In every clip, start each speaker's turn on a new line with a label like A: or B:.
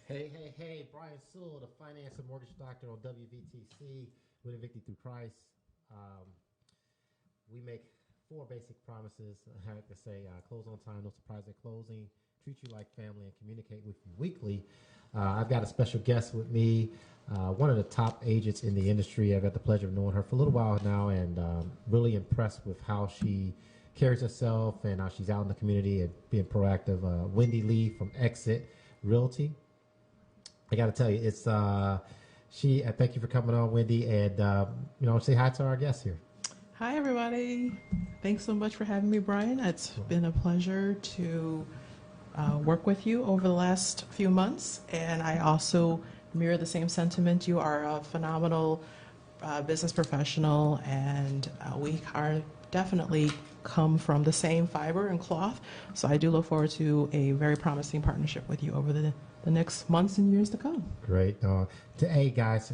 A: Hey, Brian Sewell, the finance and mortgage doctor on WVTC, Winning Victory Through Christ. Um, we make four basic promises. I like to say, close on time, no surprise at closing, treat you like family, and communicate with you weekly. I've got a special guest with me, one of the top agents in the industry. I've had the pleasure of knowing her for a little while now, and really impressed with how she carries herself and how she's out in the community and being proactive. Wendy Lee from Exit Realty. I got to tell you, it's she. Thank you for coming on, Wendy, and say hi to our guests here.
B: Hi, everybody. Thanks so much for having me, Brian. It's been a pleasure to work with you over the last few months, and I also mirror the same sentiment. You are a phenomenal business professional, and we are definitely come from the same fiber and cloth, so I do look forward to a very promising partnership with you over the next months and years to come.
A: Great. Hey, guys,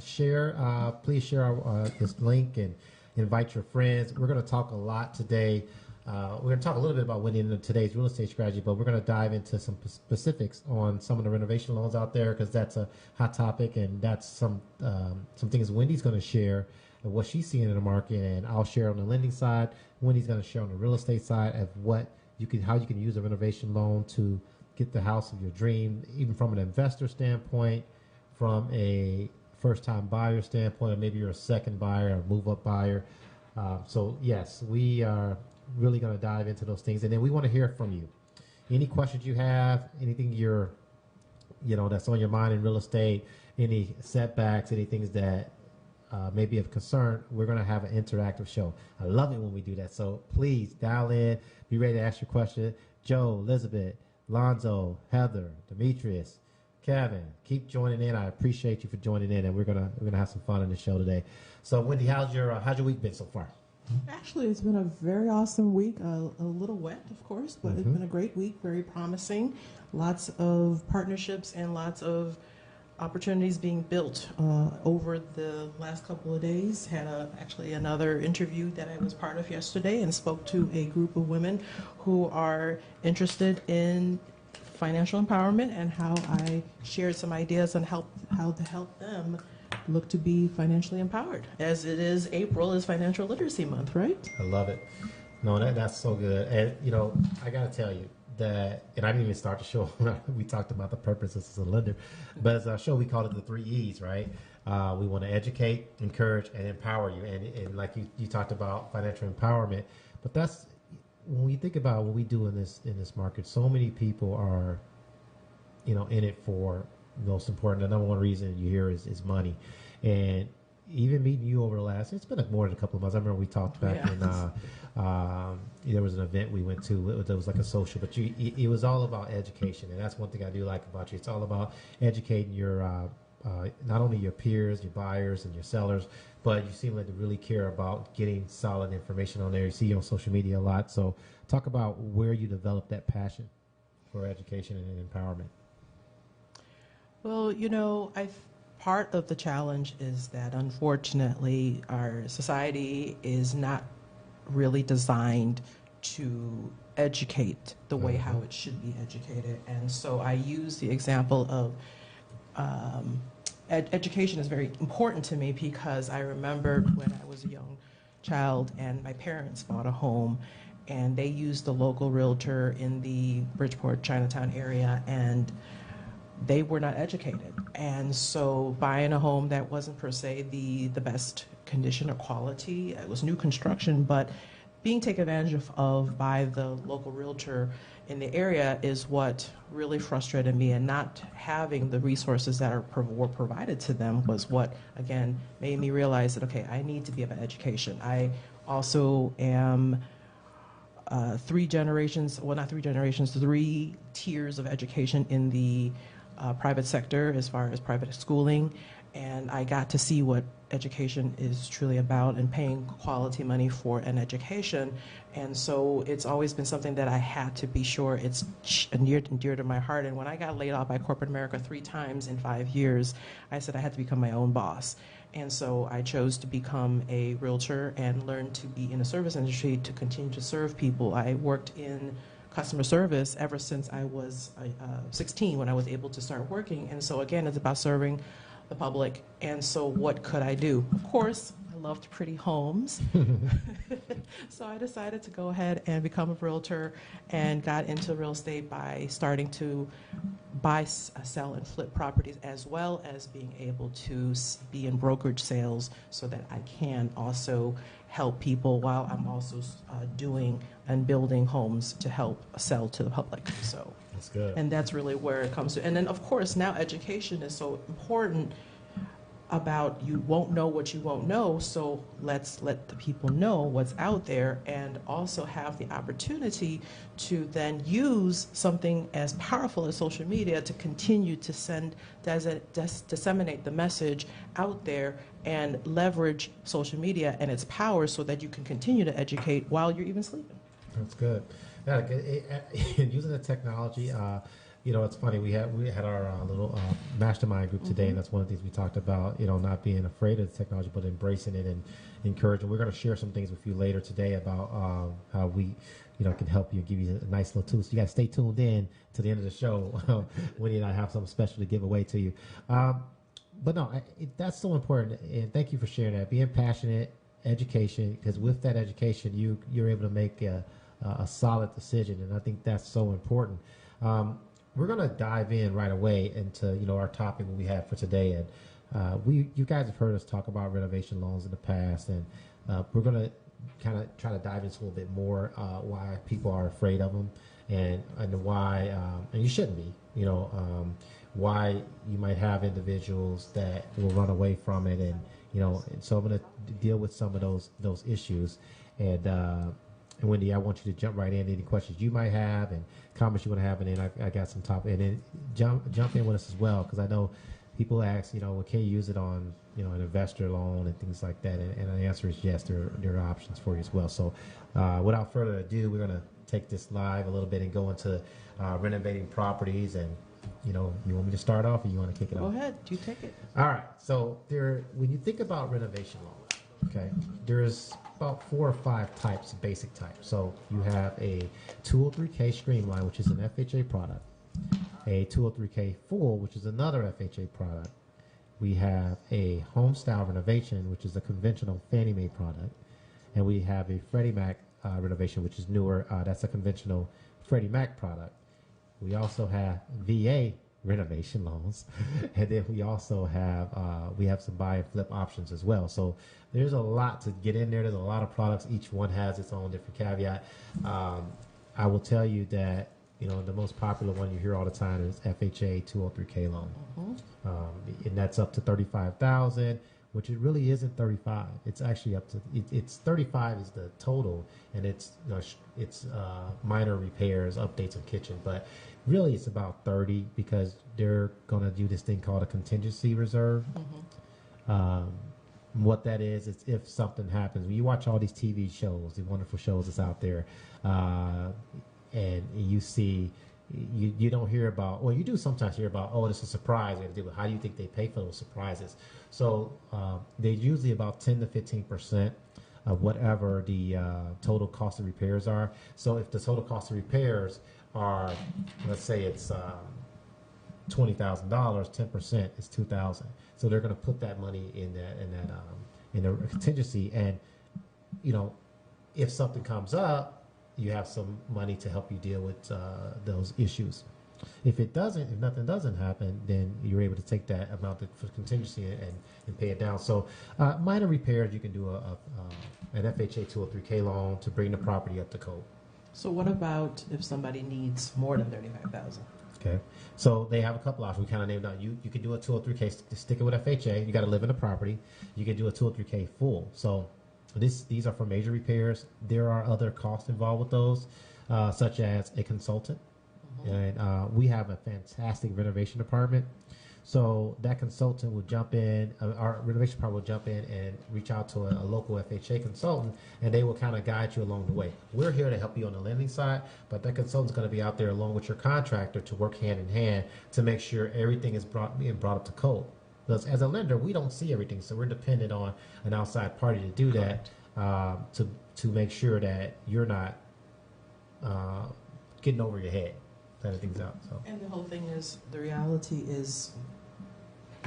A: please share this link and invite your friends. We're going to talk a lot today. We're going to talk a little bit about Wendy in today's real estate strategy, but we're going to dive into some specifics on some of the renovation loans out there because that's a hot topic, and that's some things Wendy's going to share and what she's seeing in the market, and I'll share on the lending side. Wendy's going to share on the real estate side of how you can use a renovation loan to get the house of your dream, even from an investor standpoint, from a first-time buyer standpoint, or maybe you're a second buyer or move-up buyer. So yes, we are really going to dive into those things, and then we want to hear from you. Any questions you have, anything that's on your mind in real estate, any setbacks, any things that may be of concern, we're going to have an interactive show. I love it when we do that. So please dial in, be ready to ask your question. Joe, Elizabeth, Lonzo, Heather, Demetrius, Kevin, keep joining in. I appreciate you for joining in, and we're gonna have some fun in the show today. So, Wendy, how's your week been so far?
B: Actually, it's been a very awesome week. A little wet, of course, but It's been a great week. Very promising. Lots of partnerships and lots of opportunities being built over the last couple of days. Had actually another interview that I was part of yesterday and spoke to a group of women who are interested in financial empowerment and how I shared some ideas on how to help them look to be financially empowered. As it is, April is Financial Literacy Month, right?
A: I love it. No, that's so good. And, I got to tell you, and I didn't even start the show. We talked about the purpose as a lender, but as our show, we called it the 3 E's, right? We want to educate, encourage, and empower you. And like you talked about financial empowerment, but that's when we think about what we do in this market. So many people are, in it for the most important. The number one reason you hear is money, and even meeting you over the last, it's been more than a couple of months. I remember we talked back in, there was an event we went to. It was like a social, but it was all about education. And that's one thing I do like about you. It's all about educating your, not only your peers, your buyers, and your sellers, but you seem like to really care about getting solid information on there. You see you on social media a lot. So talk about where you developed that passion for education and empowerment.
B: Well, part of the challenge is that unfortunately our society is not really designed to educate the way how it should be educated. And so I use the example of education is very important to me because I remember when I was a young child and my parents bought a home and they used the local realtor in the Bridgeport, Chinatown area, and they were not educated. And so buying a home that wasn't per se the best condition or quality, it was new construction, but being taken advantage of by the local realtor in the area is what really frustrated me, and not having the resources that were provided to them was what, again, made me realize that, okay, I need to be about education. I also am three tiers of education in the private sector as far as private schooling, and I got to see what education is truly about and paying quality money for an education. And so it's always been something that I had to be sure it's near and dear to my heart. And when I got laid off by corporate America 3 times in 5 years, I said I had to become my own boss. And so I chose to become a realtor and learn to be in the service industry to continue to serve people. I worked in customer service ever since I was 16 when I was able to start working. And so again, it's about serving the public. And so what could I do? Of course, I loved pretty homes. So I decided to go ahead and become a realtor and got into real estate by starting to buy, sell, and flip properties, as well as being able to be in brokerage sales so that I can also help people while I'm also doing and building homes to help sell to the public. So
A: that's good.
B: And that's really where it comes to. And then, of course, now education is so important about you won't know what you won't know, so let's let the people know what's out there and also have the opportunity to then use something as powerful as social media to continue to disseminate the message out there and leverage social media and its power so that you can continue to educate while you're even sleeping.
A: That's good. Yeah, using the technology, it's funny. We had our little mastermind group today, and that's one of the things we talked about. Not being afraid of the technology, but embracing it and encouraging. We're going to share some things with you later today about how we, can help you and give you a nice little tool. So you got to stay tuned in to the end of the show when I have something special to give away to you. But no, that's so important, and thank you for sharing that. Being passionate, education, because with that education, you're able to make a solid decision, and I think that's so important. We're going to dive in right away into our topic we have for today, and you guys have heard us talk about renovation loans in the past, and we're going to kind of try to dive into a little bit more why people are afraid of them, and why and you shouldn't be. Why you might have individuals that will run away from it, and so I'm going to deal with some of those issues, and Wendy, I want you to jump right in. Any questions you might have and comments you want to have, and then I got some top, and then jump in with us as well, because I know people ask, well, can you use it on, an investor loan and things like that, and the answer is yes. There are options for you as well. So, without further ado, we're gonna take this live a little bit and go into renovating properties. And you want me to start off, or you want to kick it off?
B: Go ahead, you take it.
A: All right. So when you think about renovation loans, okay, there's about 4 or 5 types, basic types. So you have a 203K Streamline, which is an FHA product, a 203K Full, which is another FHA product. We have a Home Style Renovation, which is a conventional Fannie Mae product, and we have a Freddie Mac renovation, which is newer. That's a conventional Freddie Mac product. We also have VA renovation loans, and then we also have some buy and flip options as well. So there's a lot to get in there. There's a lot of products. Each one has its own different caveat. I will tell you that the most popular one you hear all the time is FHA 203K loan, and that's up to $35,000, which it really isn't 35. It's actually up to it's 35 is the total, and it's minor repairs, updates of kitchen, but really it's about 30 because they're going to do this thing called a contingency reserve. What that is if something happens. When you watch all these TV shows, the wonderful shows that's out there, and you see, you don't hear about, well, you do sometimes hear about, oh, this is a surprise. How do you think they pay for those surprises? So they're usually about 10 to 15% of whatever the total cost of repairs are. So if the total cost of repairs are, let's say it's $20,000, 10% is $2,000. So they're going to put that money in the contingency, and if something comes up, you have some money to help you deal with those issues. If nothing doesn't happen, then you're able to take that amount for contingency and pay it down. So minor repairs, you can do an FHA 203K loan to bring the property up to code.
B: So what about if somebody needs more than $35,000?
A: Okay, so they have a couple options. We kind of named out. You can do a 203K, stick it with FHA. You got to live in the property. You can do a 203K full. So these are for major repairs. There are other costs involved with those, such as a consultant. And we have a fantastic renovation department. So that consultant will jump in, our renovation department will jump in and reach out to a local FHA consultant, and they will kind of guide you along the way. We're here to help you on the lending side, but that consultant's going to be out there along with your contractor to work hand in hand to make sure everything is being brought up to code. Because as a lender, we don't see everything, so we're dependent on an outside party to do that, to make sure that you're not getting over your head, planning things out. So.
B: And the whole thing is, the reality is,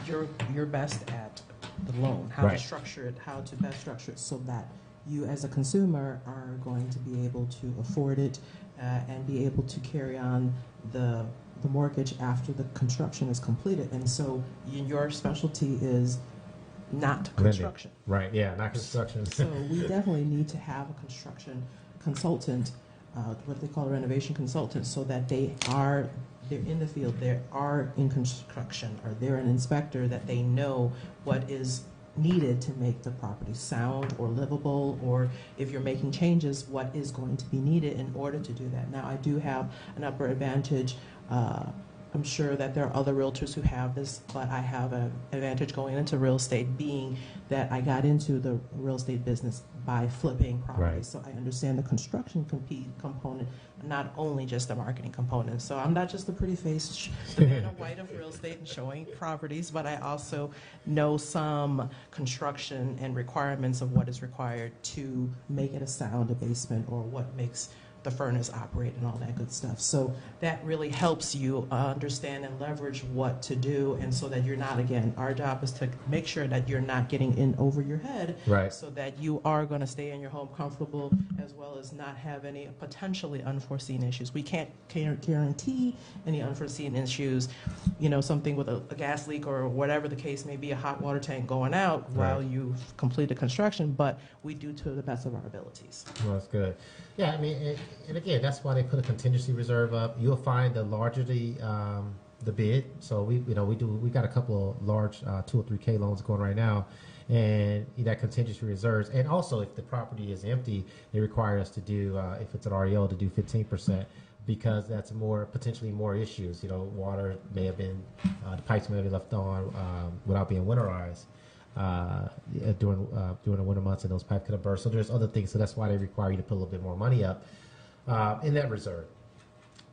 B: you're best at the loan, how to structure it, how to best structure it so that you as a consumer are going to be able to afford it and be able to carry on the mortgage after the construction is completed. And so your specialty is not construction.
A: Right, yeah, not construction.
B: So we definitely need to have a construction consultant, what they call a renovation consultant, so that they're in the field, they are in construction, or they're an inspector, that they know what is needed to make the property sound or livable, or if you're making changes, what is going to be needed in order to do that. Now, I do have an upper advantage. I'm sure that there are other realtors who have this, but I have an advantage going into real estate, being that I got into the real estate business by flipping properties.
A: Right.
B: So I understand the construction component, not only just the marketing component. So I'm not just the pretty face, the Vanna White of real estate and showing properties, but I also know some construction and requirements of what is required to make it a sound, a basement, or what makes the furnace operate and all that good stuff. So that really helps you understand and leverage what to do, and so that you're not, again, our job is to make sure that you're not getting in over your head,
A: right,
B: so that you are going to stay in your home comfortable, as well as not have any potentially unforeseen issues. We can't guarantee any unforeseen issues, something with a gas leak or whatever the case may be, a hot water tank going out while you've completed construction, but we do to the best of our abilities.
A: Well, that's good. Yeah, I mean, and again, that's why they put a contingency reserve up. You'll find the larger the bid. So we got a couple of large 2 or 3K loans going right now, and that contingency reserves. And also, if the property is empty, they require us to do, if it's an REO, to do 15%, because that's potentially more issues. Water may have been, the pipes may have been left on without being winterized. During the winter months, and those pipes could have burst. So there's other things. So that's why they require you to put a little bit more money up in that reserve.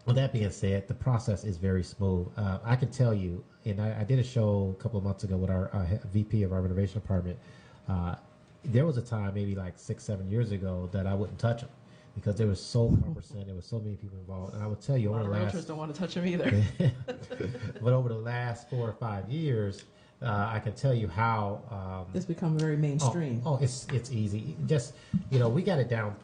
A: With that being said, the process is very smooth. I can tell you, and I did a show a couple of months ago with our VP of our renovation department. There was a time, maybe like 6-7 years ago, that I wouldn't touch them because they were so cumbersome. There were so many people involved, and I would tell you,
B: a lot of realtors don't want to touch them either.
A: But over the last 4 or 5 years. I can tell you how
B: it's become very mainstream.
A: It's easy. Just we got it down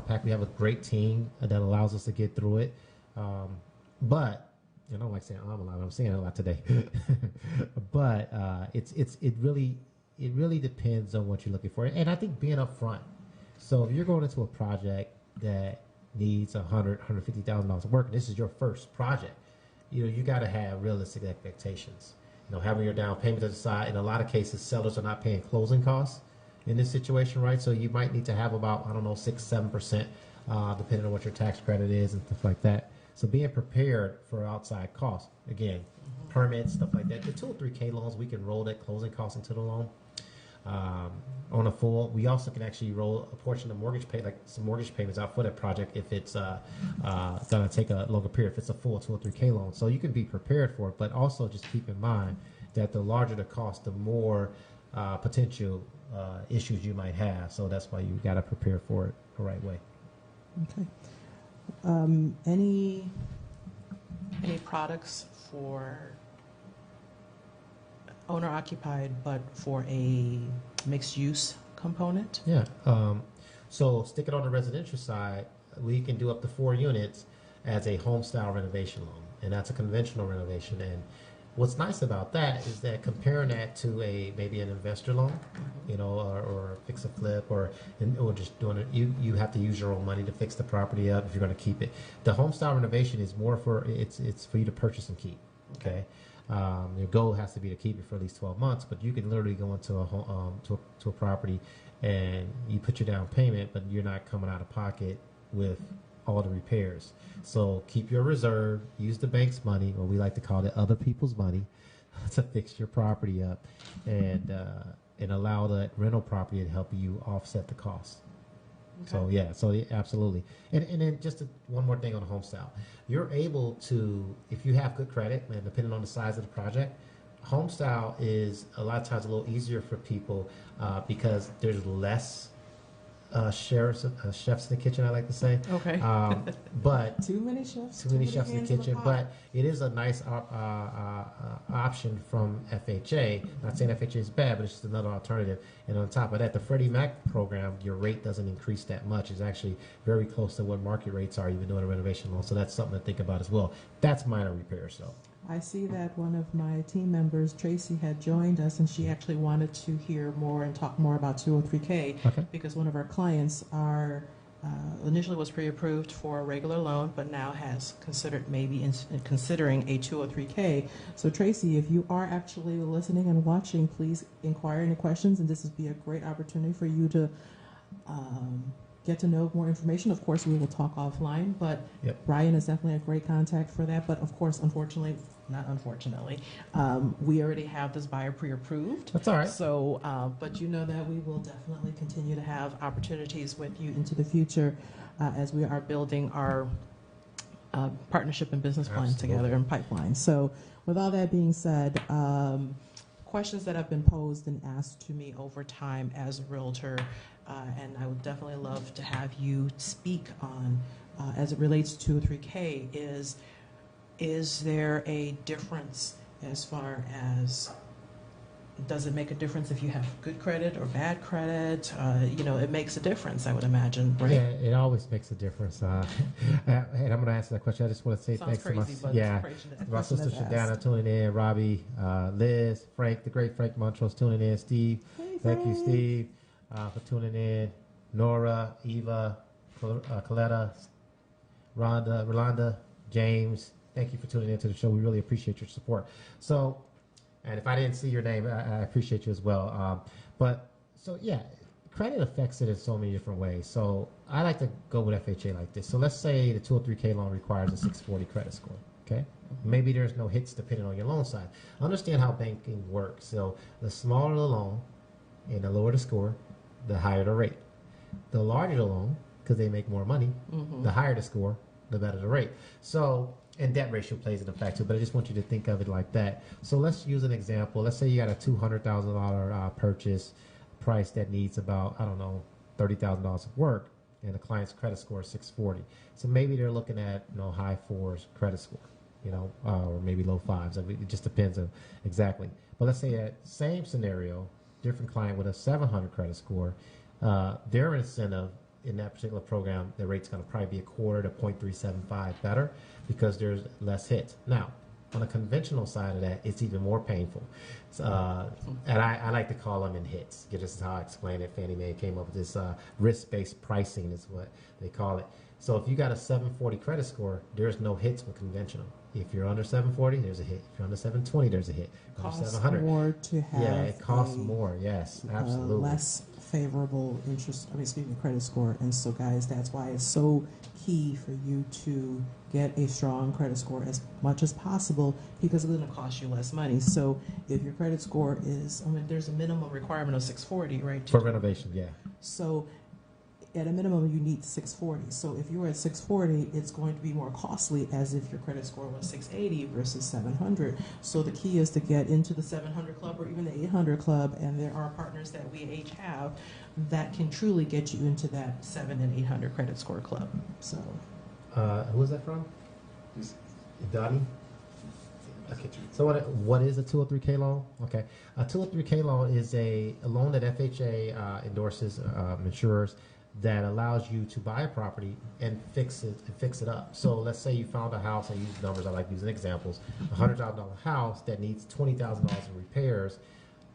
A: packed. We have a great team that allows us to get through it. But I don't like saying I'm a lot. I'm saying it a lot today. But it really depends on what you're looking for, and I think being upfront. So if you're going into a project that needs $150,000 of work, and this is your first project, you got to have realistic expectations. Having your down payment to the side. In a lot of cases, sellers are not paying closing costs in this situation, right? So you might need to have about, 6-7%, depending on what your tax credit is and stuff like that. So being prepared for outside costs. Again, permits, stuff like that. The 2 or 3K loans, we can roll that closing cost into the loan. On a full, we also can actually roll a portion of mortgage some mortgage payments out for that project if it's going to take a longer period, if it's a full 2 or 3K loan. So you can be prepared for it, but also just keep in mind that the larger the cost, the more potential issues you might have. So that's why you got to prepare for it the right way.
B: Okay. Any products for owner occupied, but for a mixed use component?
A: Yeah. So stick it on the residential side. We can do up to 4 units as a home style renovation loan, and that's a conventional renovation. And what's nice about that is that comparing that to maybe an investor loan, or fix a flip, or just doing it, you have to use your own money to fix the property up if you're going to keep it. The home style renovation is more it's for you to purchase and keep. Okay. Your goal has to be to keep it for at least 12 months, but you can literally go into a home, to a property, and you put your down payment, but you're not coming out of pocket with all the repairs. So keep your reserve, use the bank's money, or we like to call it other people's money, to fix your property up, and allow that rental property to help you offset the cost. Okay. So absolutely. And then just one more thing on the home style. You're able to, if you have good credit, and depending on the size of the project, home style is a lot of times a little easier for people because there's less chefs in the kitchen, I like to say.
B: Okay.
A: But
C: Too many chefs.
A: too many chefs in the
C: hands in
A: kitchen.
C: pot.
A: But it is a nice option from FHA. Not saying FHA is bad, but it's just another alternative. And on top of that, the Freddie Mac program, your rate doesn't increase that much. It's actually very close to what market rates are, even doing a renovation loan. So that's something to think about as well. That's minor repairs, though.
C: I see that one of my team members, Tracy, had joined us, and she actually wanted to hear more and talk more about 203K
A: Okay.
C: because one of our clients are
B: Initially was pre-approved for a regular loan, but now has considered considering a 203K.
C: So Tracy, if you are actually listening and watching, please inquire any questions, and this would be a great opportunity for you to get to know more information. Of course, we will talk offline, but
A: Yep.
C: Brian is definitely a great contact for that. But of course,
B: we already have this buyer pre-approved.
A: That's all right.
B: So,
C: but you know that we will definitely continue to have opportunities with you into the future as we are building our partnership and business plan
A: Absolutely.
C: together and pipeline. So with all that being said, questions that have been posed and asked to me over time as a realtor, and I would definitely love to have you speak on as it relates to 203K is there a difference as far as, does it make a difference if you have good credit or bad credit? It makes a difference, I would imagine, right?
A: Yeah, it always makes a difference. And I'm going to answer that question. I just want to say
B: Sounds
A: thanks
B: crazy,
A: to
B: but
A: my
B: it's crazy.
A: my sister Shadana tuning in, Robbie, Liz, Frank, the great Frank Montrose tuning in, Steve.
C: Hey,
A: Thank you,
C: Frank.
A: Steve, for tuning in. Nora, Eva, Coletta, Rolanda, James. Thank you for tuning into the show. We really appreciate your support. So, and if I didn't see your name, I appreciate you as well. Credit affects it in so many different ways. So I like to go with FHA like this. So let's say the 203K loan requires a 640 credit score. Okay, maybe there's no hits depending on your loan side. Understand how banking works. So the smaller the loan and the lower the score, the higher the rate. The larger the loan, because they make more money, the higher the score, the better the rate. So, and debt ratio plays into effect too, but I just want you to think of it like that. So let's use an example. Let's say you got a $200,000 purchase price that needs about, $30,000 of work, and the client's credit score is 640. So maybe they're looking at, high fours credit score, or maybe low fives. I mean, it just depends on exactly. But let's say that same scenario, different client with a 700 credit score, their incentive in that particular program, the rate's going to probably be a quarter to 0.375 better because there's less hits. Now, on the conventional side of that, it's even more painful. And I like to call them in hits. This is how I explain it. Fannie Mae came up with this risk-based pricing is what they call it. So if you got a 740 credit score, there's no hits with conventional. If you're under 740, there's a hit. If you're under 720, there's a hit. Under
C: Costs
A: 700.
C: more to have.
A: Yeah, it costs more. Yes, absolutely.
C: Less favorable credit score. And so, guys, that's why it's so key for you to get a strong credit score as much as possible because it's going to cost you less money. So if your credit score is, there's a minimum requirement of 640, right?
A: For renovation, yeah.
C: So at a minimum, you need 640. So if you're at 640, it's going to be more costly as if your credit score was 680 versus 700. So the key is to get into the 700 club or even the 800 club, and there are partners that we each have that can truly get you into that 700 and 800 credit score club. So,
A: who is that from? Donnie? Okay. So what is a 203K loan? Okay. A 203K loan is a loan that FHA endorses insurers that allows you to buy a property and fix it up. So let's say you found a house, I use numbers, I like using examples, a $100,000 house that needs $20,000 in repairs.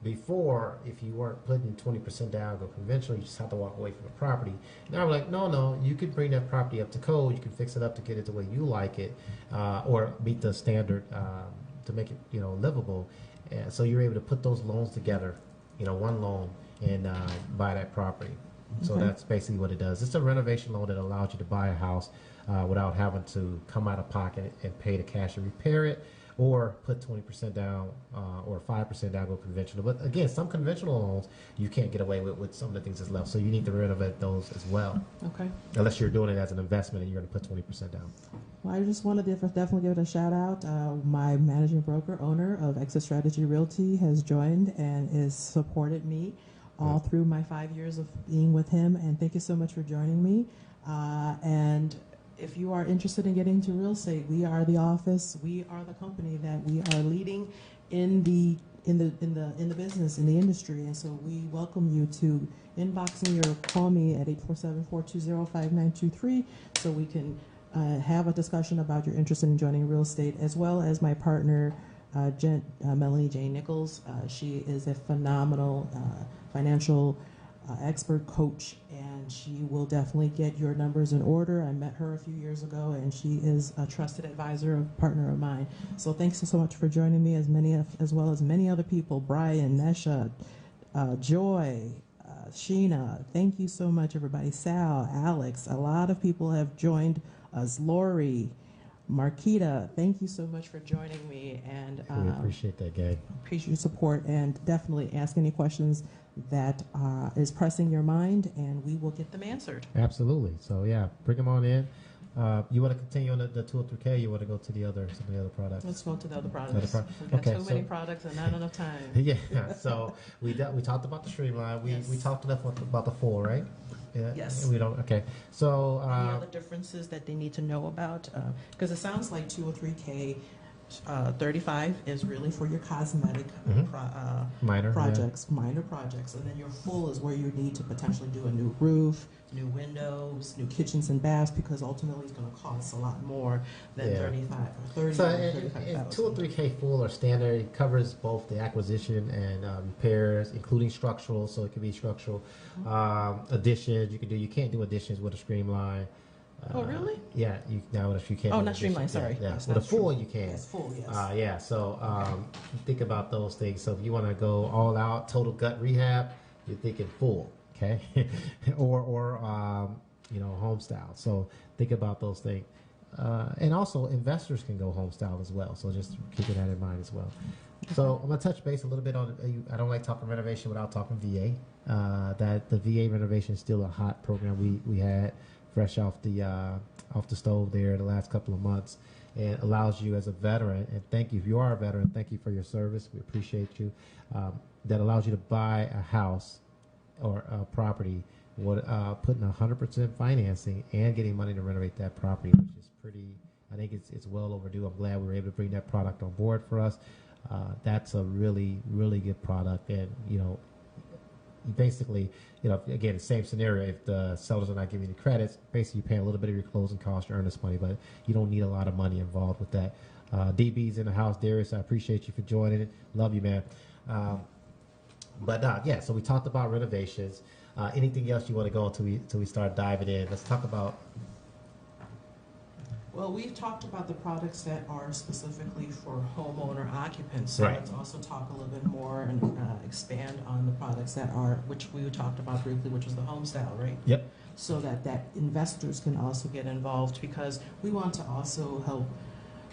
A: Before, if you weren't putting 20% down, go conventional, you just have to walk away from the property. Now we're like, no, you can bring that property up to code, you can fix it up to get it the way you like it, or meet the standard to make it livable. And so you're able to put those loans together, one loan, and buy that property. So
C: Okay.
A: that's basically what it does. It's a renovation loan that allows you to buy a house without having to come out of pocket and pay the cash to repair it, or put 20% down or 5% down, go conventional. But again, some conventional loans you can't get away with some of the things that's left. So you need to renovate those as well.
C: okay.
A: Unless you're doing it as an investment and you're going to put 20% down.
C: Well, I just wanted to definitely give it a shout out. My managing broker, owner of Exit Strategy Realty, has joined and is supported me all through my 5 years of being with him. And thank you so much for joining me. And if you are interested in getting into real estate, we are the office. We are the company that we are leading in the business, in the industry. And so we welcome you to inbox me or call me at 847-420-5923 so we can have a discussion about your interest in joining real estate, as well as my partner, Melanie Jane Nichols. She is a phenomenal financial expert coach, and she will definitely get your numbers in order. I met her a few years ago, and she is a trusted advisor, a partner of mine. So thanks so much for joining me, as well as many other people, Brian, Nesha, Joy, Sheena. Thank you so much, everybody. Sal, Alex, a lot of people have joined us. Lori, Marquita, thank you so much for joining me, and
A: We appreciate that, Gabe.
C: appreciate your support, and definitely ask any questions that is pressing your mind, and we will get them answered.
A: Absolutely. So yeah, bring them on in. You want to continue on the 203K? You want to go to some of the other products?
C: Let's go to the other products. We've got
A: Okay,
C: too many products and not enough time.
A: Yeah. So we talked about the streamline.
C: Yes.
A: We talked enough about the full, right? Yeah.
C: Yes.
A: We don't. Okay. So
C: Any other differences that they need to know about? Because it sounds like 203K 35 is really for your cosmetic
A: minor
C: projects, minor projects, and then your full is where you need to potentially do a new roof, new windows, new kitchens and baths, because ultimately it's going to cost a lot more than 35 or 30
A: So
C: or
A: in
C: 35,000.
A: 203K full or standard, it covers both the acquisition and repairs, including structural. So it could be structural additions. You can't do additions with a streamline.
C: Oh, really?
A: Yeah, now if you can't.
C: Oh,
A: do
C: not streamline, sorry.
A: Yeah,
C: That's
A: with a
C: not
A: full
C: true.
A: you can.
C: Yes, full, yes.
A: Yeah, so think about those things. So if you want to go all out, total gut rehab, you're thinking full, okay, or home style. So think about those things, and also investors can go home style as well. So just keeping that in mind as well. So I'm gonna touch base a little bit on. I don't like talking renovation without talking VA. That the VA renovation is still a hot program we had fresh off the stove there the last couple of months, and allows you as a veteran, and thank you if you are a veteran, thank you for your service, we appreciate you, that allows you to buy a house or a property putting 100% financing and getting money to renovate that property, which is pretty, I think it's well overdue. I'm glad we were able to bring that product on board for us. That's a really, really good product, and basically, again, the same scenario. If the sellers are not giving you the credits, basically you're paying a little bit of your closing costs to earn this money, but you don't need a lot of money involved with that. DB's in the house. Darius, I appreciate you for joining it. Love you, man. So we talked about renovations. Anything else you want to go until we start diving in? Let's talk about.
C: Well, we've talked about the products that are specifically for homeowner occupants. So
A: Right.
C: let's also talk a little bit more and expand on the products that are, which we talked about briefly, which was the home style, right?
A: Yep.
C: So that investors can also get involved, because we want to also help.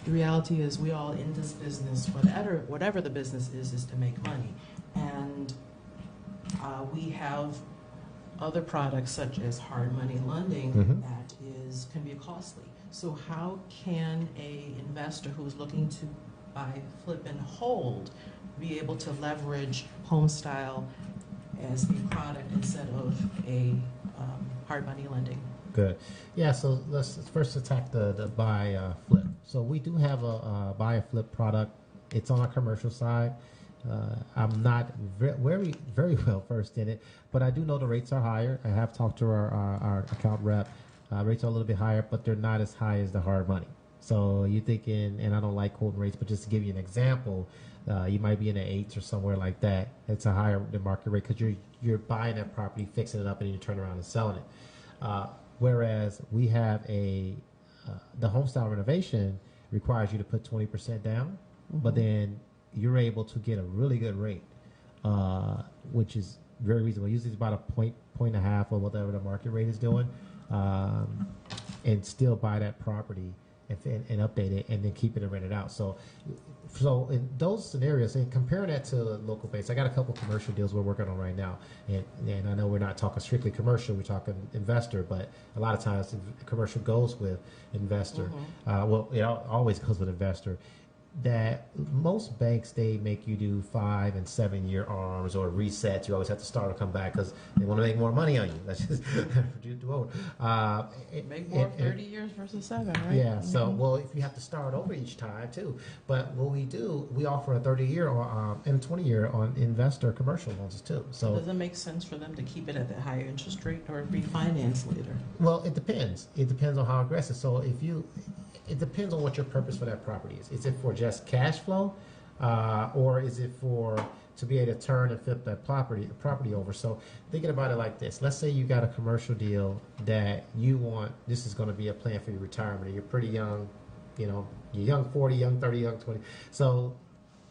C: The reality is we all in this business, whatever the business is to make money. And we have other products such as hard money lending that can be costly. So how can a investor who's looking to buy, flip, and hold be able to leverage home style as a product instead of a hard money lending?
A: Good. Yeah, so let's first attack the buy flip. So we do have a buy and flip product. It's on our commercial side. I'm not very well versed in it, but I do know the rates are higher. I have talked to our account rep. Rates are a little bit higher, but they're not as high as the hard money. So you're thinking, and I don't like quoting rates, but just to give you an example, you might be in the 8s or somewhere like that. It's a higher than market rate because you're buying that property, fixing it up, and then you turn around and selling it. Whereas we have the home style renovation requires you to put 20% down, but then you're able to get a really good rate, which is very reasonable. Usually it's about a point and a half or whatever the market rate is doing. And still buy that property and update it and then keep it and rent it out. So in those scenarios, and comparing that to the local base, I got a couple commercial deals we're working on right now. And I know we're not talking strictly commercial, we're talking investor, but a lot of times commercial goes with investor. Well, it always goes with investor. that most banks, they make you do 5 and 7 year arms or resets. You always have to start or come back because they want to make more money on you. That's just too old.
B: Make more 30 years versus 7, right?
A: Yeah. So, well, if you have to start over each time too. But what we do, we offer a 30-year and 20-year on investor commercial loans too. So
B: does it make sense for them to keep it at that higher interest rate or
C: Refinance later.
A: well, it depends. It depends on how aggressive. So it depends on what your purpose for that property is. Is it for just cash flow, or is it to be able to turn and flip that property over? So thinking about it like this: let's say you got a commercial deal that you want. This is going to be a plan for your retirement. And you're pretty young, you're young 40, young 30, young 20. So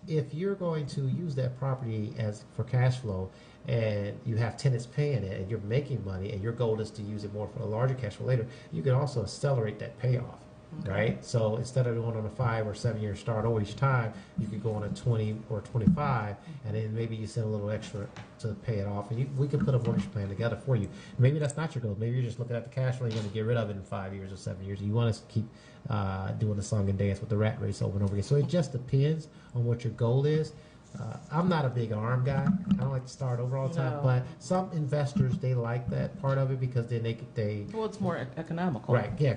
A: if you're going to use that property as for cash flow, and you have tenants paying it, and you're making money, and your goal is to use it more for a larger cash flow later, you can also accelerate that payoff.
B: Okay.
A: Right? So instead of going on a 5 or 7 year start over each time, you could go on a 20 or 25, and then maybe you send a little extra to pay it off. And we can put a mortgage plan together for you. Maybe that's not your goal. Maybe you're just looking at the cash flow, you're going to get rid of it in 5 years or 7 years. You want to keep doing the song and dance with the rat race over and over again. So it just depends on what your goal is. I'm not a big ARM guy. I don't like to start over all the time.
B: No.
A: But some investors, they like that part of it because then they
B: well, it's more economical.
A: right, yeah.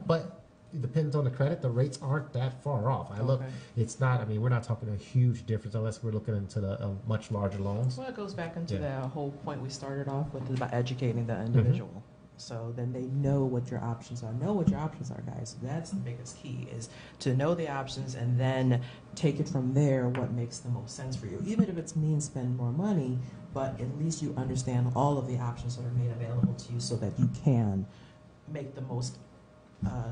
A: But it depends on the credit. The rates aren't that far off.
B: Okay.
A: It's not. I mean, we're not talking a huge difference unless we're looking into the much larger loans.
B: Well, it goes back into
A: Yeah.
B: that whole point we started off with about educating the individual. So then they know what your options are. Know what your options are, guys. That's the biggest key, is to know the options and then take it from there, what makes the most sense for you. Even if it's means spend more money, but at least you understand all of the options that are made available to you so that you can make the most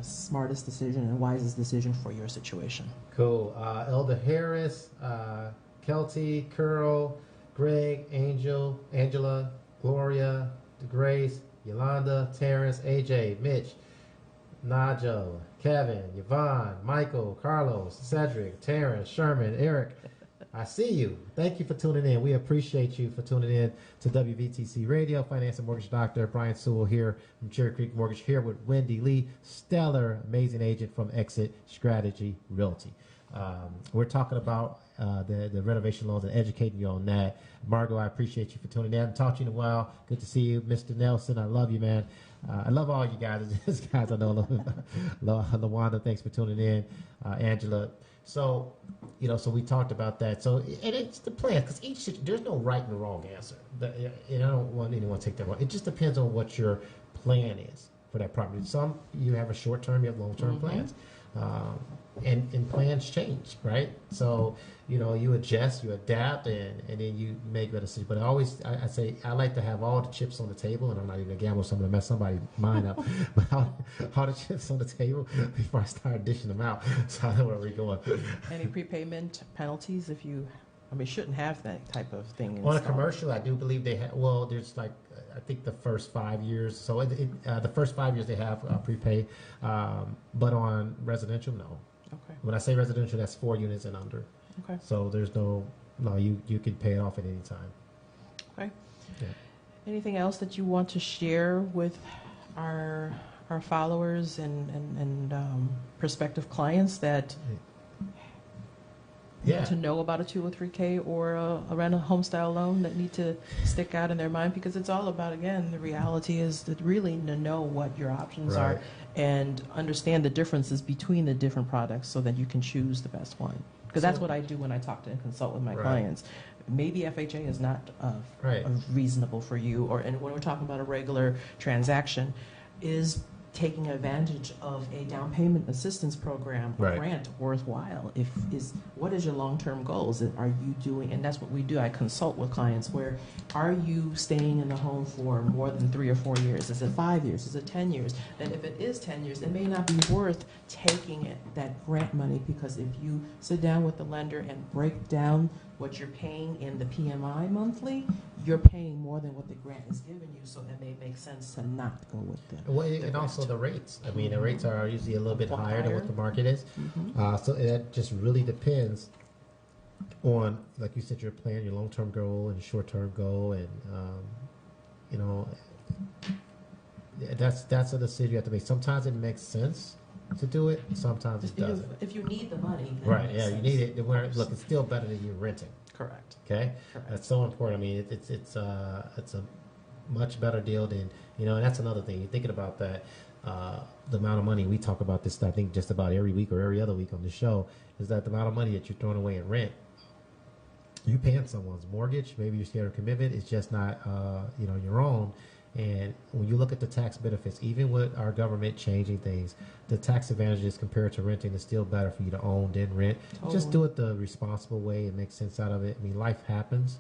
B: smartest decision and wisest decision for your situation.
A: Cool. Elder Harris, Kelty, Curl, Greg, Angela, Gloria, DeGrace, Yolanda, Terrence, AJ, Mitch, Najo, Kevin, Yvonne, Michael, Carlos, Cedric, Terrence, Sherman, Eric. I see you. Thank you for tuning in. We appreciate you for tuning in to WVTC Radio. Finance and Mortgage Doctor Brian Sewell here from Cherry Creek Mortgage, here with Wendy Lee, stellar, amazing agent from Exit Strategy Realty. We're talking about the renovation loans and educating you on that. Margot, I appreciate you for tuning in. I haven't talked to you in a while. Good to see you. Mr. Nelson, I love you, man. I love all you guys. Just guys I know. LaWanda, thanks for tuning in. Angela. So, so we talked about that. So, and it's the plan, because there's no right and wrong answer. And I don't want anyone to take that wrong. It just depends on what your plan is for that property. Some, you have a short term, you have long term plans. And plans change, right? So, you adjust, you adapt, and then you make that decision. But I say I like to have all the chips on the table, and I'm not even a gambler, so I'm going to mess somebody's mind up. But all the chips on the table before I start dishing them out, so I know where we're going.
B: Any prepayment penalties if you, shouldn't have that type of thing
A: On a
B: installed.
A: commercial, I do believe they have, there's I think the first 5 years. So the first 5 years they have prepay, but on residential, no.
B: Okay.
A: When I say residential, that's 4 units and under.
B: Okay.
A: So there's no, you can pay it off at any time.
B: Okay.
A: Yeah.
B: Anything else that you want to share with our followers and prospective clients that need to know about a 203K or a rent home style loan that need to stick out in their mind? Because it's all about, again, the reality is that really to know what your options
A: Right.
B: are and understand the differences between the different products so that you can choose the best one. Because that's what I do when I talk to and consult with my
A: Right.
B: clients. Maybe FHA is not
A: Right.
B: reasonable for you, and when we're talking about a regular transaction, is taking advantage of a down payment assistance program or
A: Right.
B: grant worthwhile? What is your long-term goals? Are you doing, and that's what we do, I consult with clients, where are you staying in the home for more than 3 or 4 years? Is it 5 years? Is it 10 years? And if it is 10 years, it may not be worth taking that grant money, because if you sit down with the lender and break down what you're paying in the PMI monthly, you're paying more than what the grant is giving you, so it may make sense to not go with them.
A: Well, and also the rates. The rates are usually a little bit higher than what the market is.
B: Mm-hmm.
A: So that just really depends on, like you said, your plan, your long-term goal and your short-term goal, and that's a decision you have to make. Sometimes it makes sense to do it, sometimes it doesn't.
B: If you need the money. then
A: Right,
B: it makes
A: yeah, you
B: sense.
A: need it.
B: Of
A: Look,
B: course.
A: it's still better than you renting.
B: Correct.
A: Okay,
B: Correct.
A: that's so important. I mean, it's a much better deal than, and that's another thing. You're thinking about that. The amount of money we talk about this, I think, just about every week or every other week on the show, is that the amount of money that you're throwing away in rent, you paying someone's mortgage, maybe your share of commitment, it's just not your own. And when you look at the tax benefits, even with our government changing things, the tax advantages compared to renting is still better for you to own than rent.
B: Totally.
A: Just do it the responsible way and make sense out of it. I mean, life happens,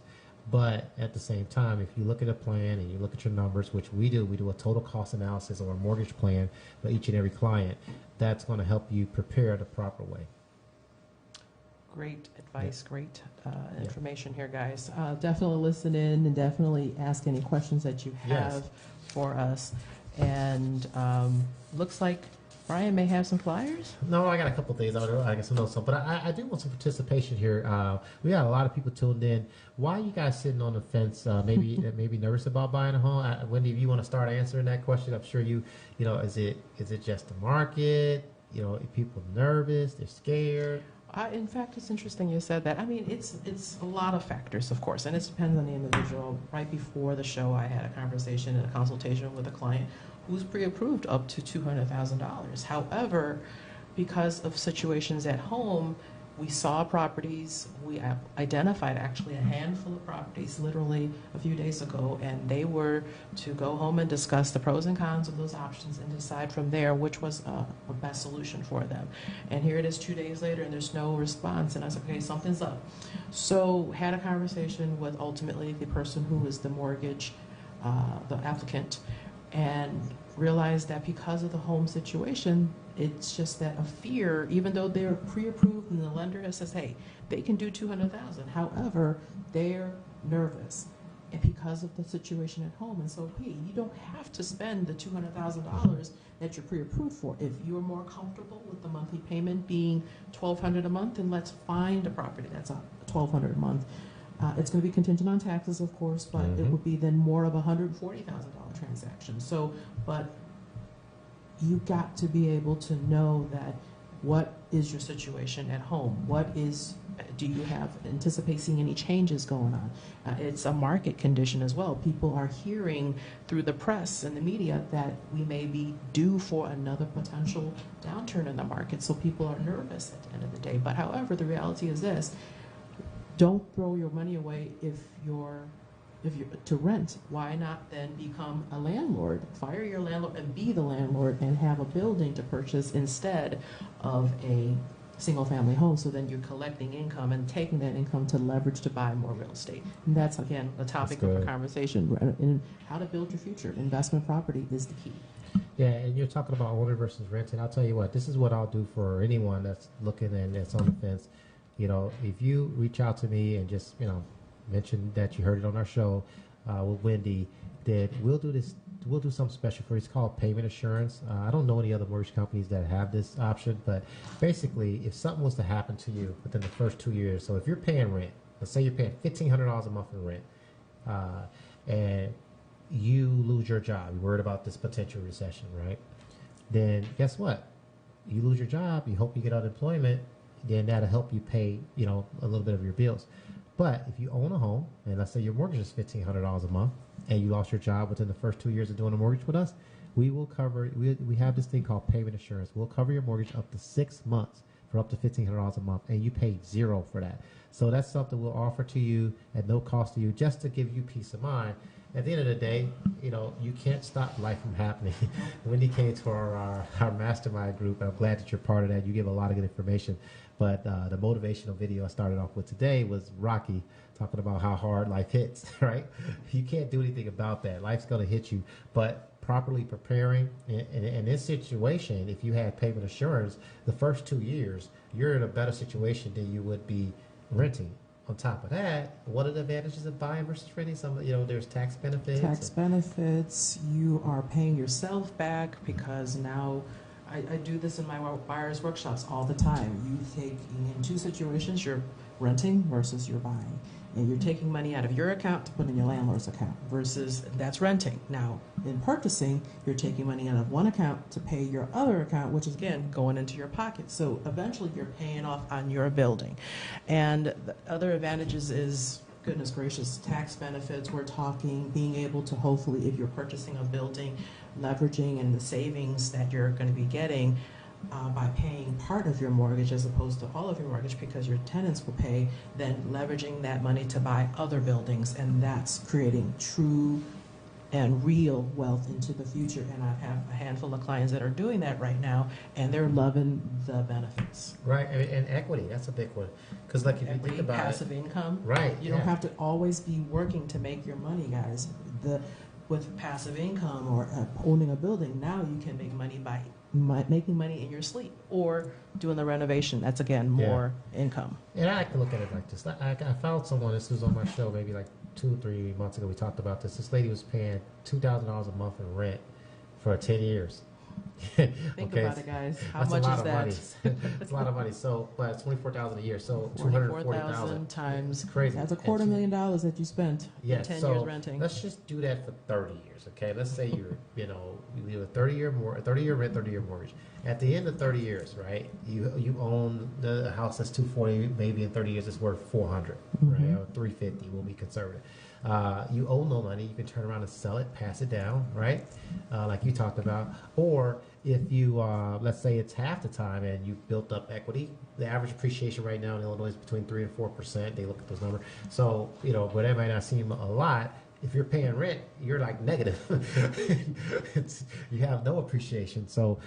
A: but at the same time, if you look at a plan and you look at your numbers, which we do a total cost analysis or a mortgage plan for each and every client. That's going to help you prepare the proper way.
B: Great advice, great information here, guys.
C: Definitely listen in and definitely ask any questions that you have
A: Yes.
C: for us. And looks like Brian may have some flyers.
A: No, I got a couple things. I guess I know some, but I do want some participation here. We got a lot of people tuned in. Why are you guys sitting on the fence? Maybe nervous about buying a home. Wendy, if you want to start answering that question, I'm sure is it just the market? Are people nervous? They're scared.
B: In fact, it's interesting you said that. I mean, it's a lot of factors, of course, and it depends on the individual. Right before the show, I had a conversation and a consultation with a client who's pre-approved up to $200,000. However, because of situations at home, we saw properties, we identified actually a handful of properties literally a few days ago, and they were to go home and discuss the pros and cons of those options and decide from there which was a best solution for them. And here it is 2 days later, and there's no response, and I said, okay, something's up. So had a conversation with ultimately the person who is the mortgage, the applicant, and realized that because of the home situation, it's just that a fear, even though they're pre-approved and the lender says, hey, they can do $200,000. However, they're nervous and because of the situation at home. And so, hey, you don't have to spend the $200,000 that you're pre-approved for. If you're more comfortable with the monthly payment being $1,200 a month, then let's find a property that's $1,200 a month. It's going to be contingent on taxes, of course, but it would be then more of a $140,000 transaction. So, but you got to be able to know that what is your situation at home? Do you anticipate seeing any changes going on? It's a market condition as well. People are hearing through the press and the media that we may be due for another potential downturn in the market. So people are nervous at the end of the day. But however, the reality is this: don't throw your money away if you're to rent. Why not then become a landlord? Fire your landlord and be the landlord and have a building to purchase instead of a single-family home. So then you're collecting income and taking that income to leverage to buy more real estate. And that's, again, the topic of our conversation. And how to build your future. Investment property is the key.
A: Yeah, and you're talking about owner versus renting. I'll tell you what, this is what I'll do for anyone that's looking and that's on the fence. If you reach out to me and just, mention that you heard it on our show with Wendy, that we'll do something special for you. It's called payment assurance. I don't know any other mortgage companies that have this option, but basically, if something was to happen to you within the first 2 years, so if you're paying rent, let's say you're paying $1,500 a month in rent, and you lose your job, you're worried about this potential recession, right? Then guess what? You lose your job, you hope you get unemployment, then that'll help you pay, a little bit of your bills. But if you own a home, and let's say your mortgage is $1,500 a month, and you lost your job within the first 2 years of doing a mortgage with us, we will cover. We have this thing called payment assurance. We'll cover your mortgage up to 6 months for up to $1,500 a month, and you pay zero for that. So that's something we'll offer to you at no cost to you, just to give you peace of mind. At the end of the day, you can't stop life from happening. Wendy came to our mastermind group, and I'm glad that you're part of that. You give a lot of good information. But the motivational video I started off with today was Rocky talking about how hard life hits, right? You can't do anything about that. Life's going to hit you. But properly preparing, in this situation, if you had payment assurance, the first 2 years, you're in a better situation than you would be renting. On top of that, what are the advantages of buying versus renting? There's tax benefits.
B: Tax benefits, you are paying yourself back because now
C: I do this in my buyer's workshops all the time. You take in two situations, you're renting versus you're buying. And you're taking money out of your account to put in your landlord's account versus that's renting. Now, in purchasing, you're taking money out of one account to pay your other account, which is, again, going into your pocket. So eventually you're paying off on your building. And the other advantages is, goodness gracious, tax benefits. We're talking being able to hopefully, if you're purchasing a building, leveraging and the savings that you're going to be getting by paying part of your mortgage as opposed to all of your mortgage because your tenants will pay, then leveraging that money to buy other buildings, and that's creating true and real wealth into the future. And I have a handful of clients that are doing that right now, and they're loving the benefits.
A: Right, and equity, that's a big one. Because like if you think about
C: passive income.
A: right,
C: You don't have to always be working to make your money, guys. With passive income or owning a building, now you can make money by making money in your sleep or doing the renovation. That's, again, more income.
A: And I like to look at it like this. I found someone, this was on my show maybe like 2 or 3 months ago, we talked about this. This lady was paying $2,000 a month in rent for 10 years.
C: Think about it, guys. How much is that?
A: It's a lot of money. So, but it's $24,000 a year. So
C: $24,000 times.
A: It's crazy.
C: That's $250,000 that you spent in 10 years renting.
A: Let's just do that for 30 years, okay? Let's say you do a 30-year rent, 30-year mortgage. At the end of 30 years, right? You own the house that's $240, maybe in 30 years it's worth $400, right? Or $350. We'll be conservative. You owe no money. You can turn around and sell it, pass it down, right? Like you talked about. Or if you, let's say it's half the time and you've built up equity, the average appreciation right now in Illinois is between 3 and 4%. They look at those numbers. So, but that might not seem a lot. If you're paying rent, you're like negative. You have no appreciation. So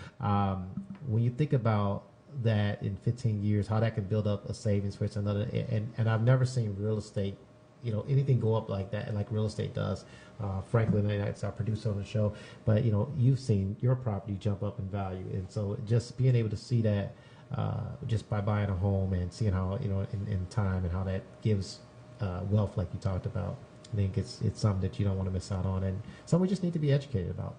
A: when you think about that in 15 years, how that can build up a savings for another, and I've never seen real estate, anything go up like that, and like real estate does. Franklin, that's our producer on the show, but you've seen your property jump up in value, and so just being able to see that just by buying a home and seeing how in time and how that gives wealth, like you talked about. I think it's something that you don't want to miss out on, and something we just need to be educated about.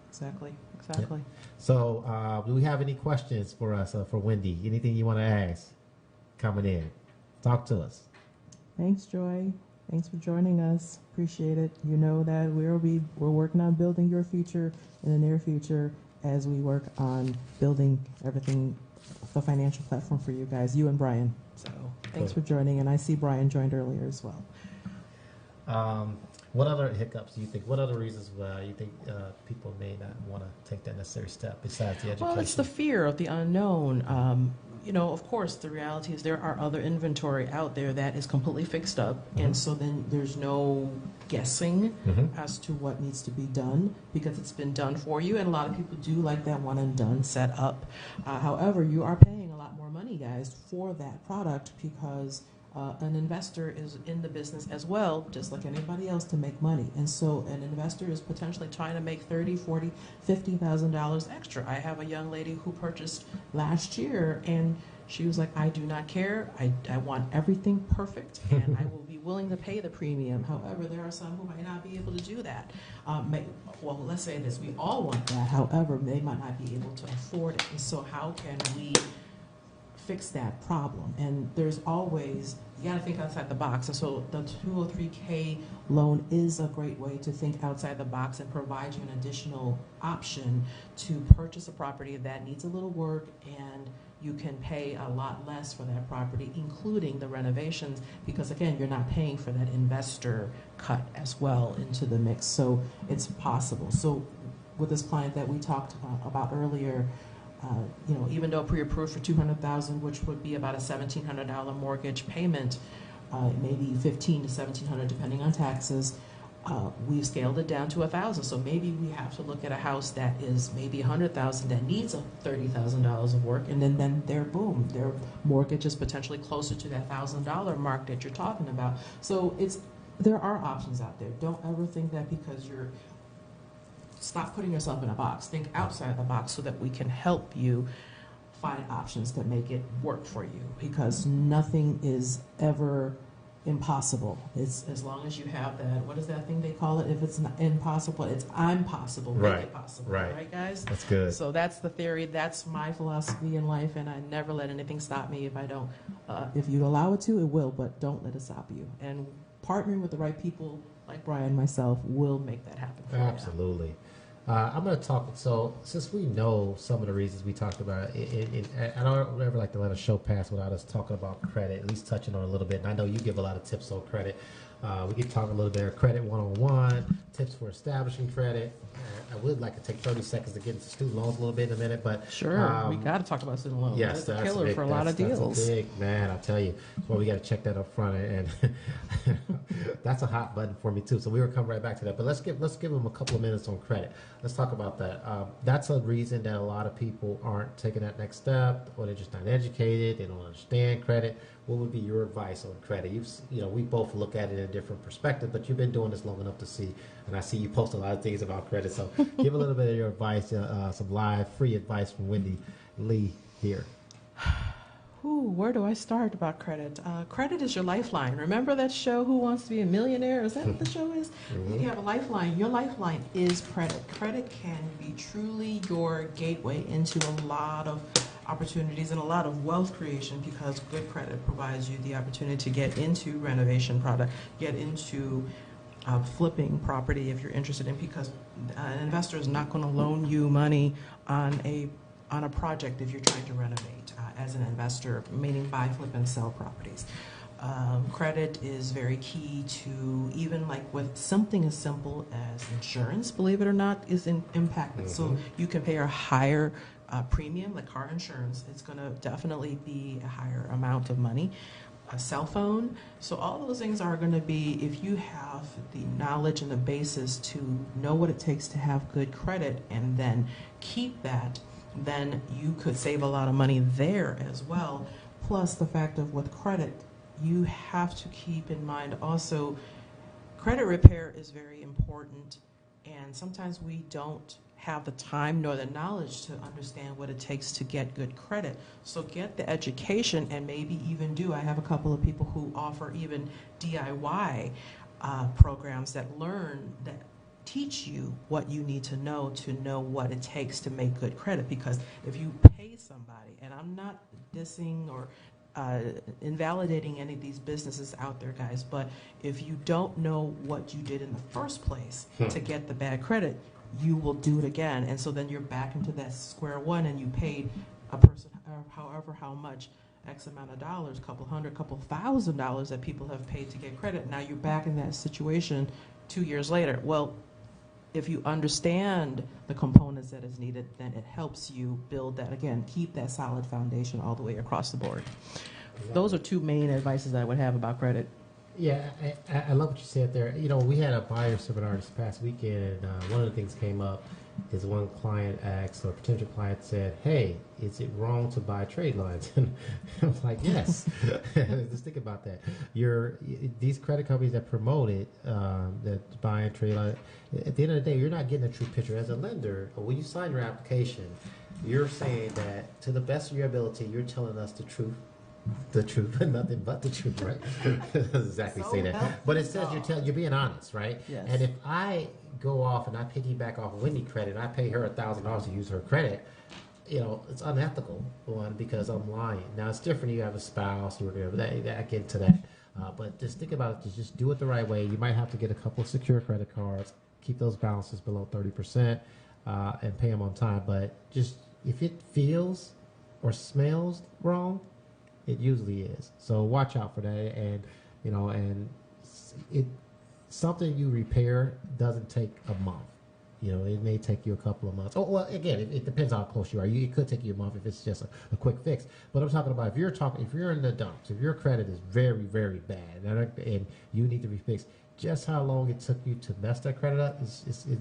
C: Exactly.
A: Yeah. So, do we have any questions for us, for Wendy? Anything you want to ask coming in? Talk to us.
C: Thanks, Joy. Thanks for joining us. Appreciate it. You know that we're working on building your future in the near future as we work on building everything, the financial platform for you guys, you and Brian. So thanks for joining, and I see Brian joined earlier as well.
A: What other hiccups do you think? What other reasons you think people may not want to take that necessary step besides the education?
C: Well, it's the fear of the unknown. Of course, the reality is there are other inventory out there that is completely fixed up, and so then there's no guessing as to what needs to be done because it's been done for you, and a lot of people do like that one and done set up. However, you are paying a lot more money, guys, for that product because an investor is in the business as well, just like anybody else, to make money. And so an investor is potentially trying to make $30,000, $40,000, $50,000 extra. I have a young lady who purchased last year, and she was like, I do not care. I want everything perfect, and I will be willing to pay the premium. However, there are some who might not be able to do that. Well, let's say this. We all want that. However, they might not be able to afford it. And so how can we fix that problem? And there's always, you got to think outside the box. And so the 203K loan is a great way to think outside the box and provide you an additional option to purchase a property that needs a little work, and you can pay a lot less for that property, including the renovations, because again, you're not paying for that investor cut as well into the mix. So it's possible. So with this client that we talked about earlier, even though pre-approved for $200,000, which would be about a $1,700 mortgage payment, maybe $1,500 to $1,700 depending on taxes, we've scaled it down to $1,000. So maybe we have to look at a house that is maybe $100,000 that needs $30,000 of work, and then their mortgage is potentially closer to that $1,000 mark that you're talking about. So there are options out there. Don't ever think that because stop putting yourself in a box. Think outside the box so that we can help you find options that make it work for you, because nothing is ever impossible. It's as long as you have that. What is that thing they call it? If it's not impossible, it's I'm possible. Make
A: Right.
C: it possible.
A: Right.
C: Right, guys.
A: That's good.
C: So that's the theory. That's my philosophy in life, and I never let anything stop me. If I don't, if you allow it to, it will. But don't let it stop you. And partnering with the right people, like Brian and myself, will make that happen. For
A: Absolutely. I'm going to talk. So, since we know some of the reasons we talked about, I don't ever like to let a show pass without us talking about credit, at least touching on it a little bit. And I know you give a lot of tips on credit. We could talk a little bit of credit 101, tips for establishing credit. I would like to take 30 seconds to get into student loans a little bit in a minute, but
C: Sure, we got to talk about student loans.
A: yes,
C: that's a killer
A: big,
C: for a lot of deals.
A: That's a big, man, I tell you. Well, we got to check that up front, and that's a hot button for me too. So we will come right back to that. But let's give them a couple of minutes on credit. Let's talk about that. That's a reason that a lot of people aren't taking that next step, or they're just not educated. They don't understand credit. What would be your advice on credit? We both look at it in a different perspective, but you've been doing this long enough to see, and I see you post a lot of things about credit. So give a little bit of your advice, some live free advice from Wendy Lee here.
C: Ooh, where do I start about credit? Credit is your lifeline. Remember that show, Who Wants to Be a Millionaire? Is that what the show is?
A: Mm-hmm.
C: You have a lifeline. Your lifeline is credit. Credit can be truly your gateway into a lot of opportunities and a lot of wealth creation, because good credit provides you the opportunity to get into renovation product, get into flipping property if you're interested in, because an investor is not going to loan you money on a project if you're trying to renovate as an investor, meaning buy, flip, and sell properties. Credit is very key to, even like with something as simple as insurance, believe it or not, is impacted.
A: Mm-hmm.
C: So you can pay a higher premium, like car insurance. It's going to definitely be a higher amount of money. A cell phone. So all those things are going to be, if you have the knowledge and the basis to know what it takes to have good credit and then keep that, then you could save a lot of money there as well. Plus the fact of with credit, you have to keep in mind also credit repair is very important, and sometimes we don't have the time nor the knowledge to understand what it takes to get good credit. So get the education, and maybe even I have a couple of people who offer even DIY programs that teach you what you need to know what it takes to make good credit. Because if you pay somebody, and I'm not dissing or invalidating any of these businesses out there, guys, but if you don't know what you did in the first place to get the bad credit, you will do it again. And so then you're back into that square one, and you paid a person how much, X amount of dollars, couple hundred, couple $1,000s that people have paid to get credit. Now you're back in that situation 2 years later. Well, if you understand the components that is needed, then it helps you build that, again, keep that solid foundation all the way across the board. Those are two main advices I would have about credit.
A: Yeah, I love what you said there. We had a buyer seminar this past weekend, and one of the things came up is one client asked, or a potential client said, "Hey, is it wrong to buy trade lines?" And I was like, "Yes." Just think about that. These credit companies that promote it, that buying trade lines, at the end of the day, you're not getting a true picture. As a lender, when you sign your application, you're saying that to the best of your ability, you're telling us the truth, and nothing but the truth, right? It doesn't exactly say that, but it says you're being honest, right?
C: Yes.
A: And if I go off and I piggyback off Wendy credit, and I pay her $1,000 to use her credit, it's unethical, one, because I'm lying. Now it's different. You have a spouse, I get into that, but just think about it. Just do it the right way. You might have to get a couple of secure credit cards, keep those balances below 30%, and pay them on time. But just if it feels or smells wrong, it usually is. So watch out for that. And something you repair doesn't take a month. It may take you a couple of months. Oh, well, again, it depends how close you are. It could take you a month if it's just a quick fix. But I'm talking about if you're in the dumps, if your credit is very, very bad, and you need to be fixed, just how long it took you to mess that credit up,